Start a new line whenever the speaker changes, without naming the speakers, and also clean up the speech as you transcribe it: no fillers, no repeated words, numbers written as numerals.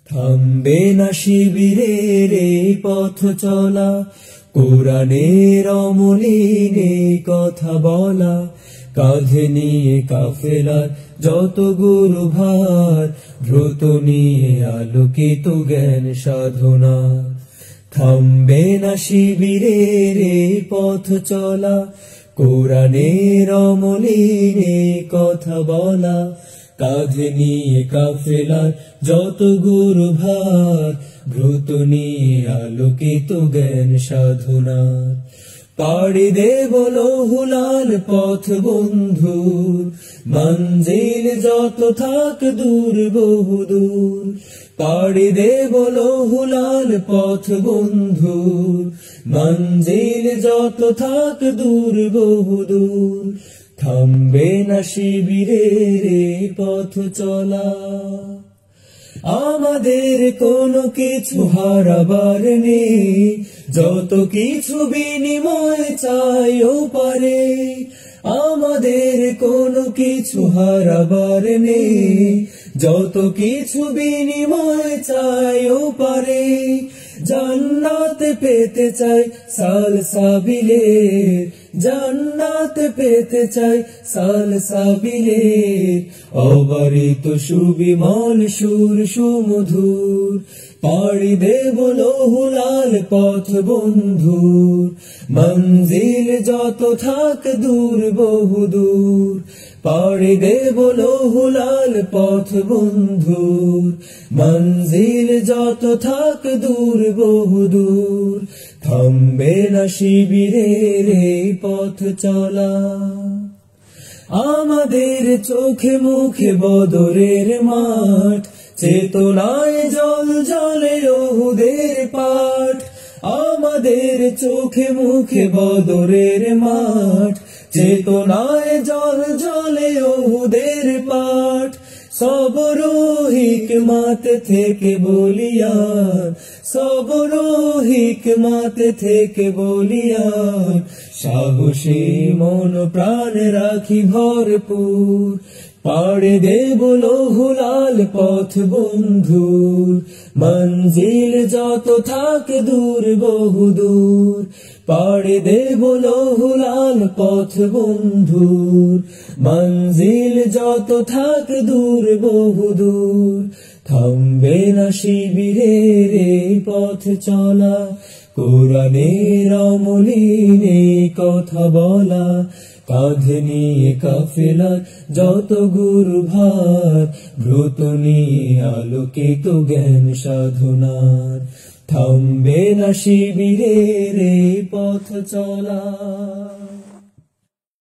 থামবে না শিবিরের এই পথ চলা, কোরআনের অমলিনে কথা বলা, কাঁধে নিয়ে কাফেলার যত গুরু ভার, দ্রুত নিয়ে আলোকিত জ্ঞান সাধনা। থামবে না শিবিরের এই পথ চলা, কোরআনের অমলিনে কথা বলা, কাঁধে নিয়ে কাফেলার যত গুরু ভার, দ্রুত নিয়ে আলোকিত জ্ঞান সাধনার। পাড়ি দেব লৌহুলাল পথ বন্ধুর, মঞ্জিল যত থাক দূর বহুদূর। পাড়ি দেব লৌহুলাল পথ বন্ধুর, মঞ্জিল যত থাক দূর বহুদূর। থামবে না শিবিরের এই পথ চলা, আমাদের কোনো কিছু হারাবার নেই, যত কিছু বিনিময় চাইও পারে। আমাদের কোনো কিছু হারাবার নেই, যত কিছু বিনিময় চাইও পারে। জান্নাত পেতে চাই সালসাবিলের, জান্নাত পেতে চাই সালসাবিলের। অবারিত সুবিমল সুর সুমধুর, পাড়ি দেব লৌহুলাল পথ বন্ধুর, মঞ্জিল যত থাক দূর বহুদূর। পাড়ি দেব লৌহুলাল পথ বন্ধুর, মঞ্জিল যত থাক দূর বহুদূর। থামবে না শিবিরের এই পথ চলা, আমাদের চোখে মুখে বদরের মাঠ, চেতনায় জল জলে ওহুদের পাঠ। আমাদের চোখে মুখে বদরের মাঠ, চেতনায় জল জলে ওহুদের পাঠ। সবর হিকমত থেকে বলিয়ান, সবর হিকমত থেকে বলিয়ান। সাহসী মন প্রাণ রাখি ভরপুর, পাড়ি দেব লৌহুলাল পথ বন্ধুর, মঞ্জিল যত থাক দূর বহুদূর। পাড়ি দেব লৌহুলাল পথ বন্ধুর, মঞ্জিল যত থাক দূর বহুদূর। থামবে না শিবিরের এই পথ চলা, কোরআনের অমলিনে কথা বলা, কাঁধে নিয়ে কাফেলার যত গুরু ভার, দ্রুত নিয়ে আলোকিত জ্ঞান সাধনার। থামবে না শিবিরের এই পথ চলা।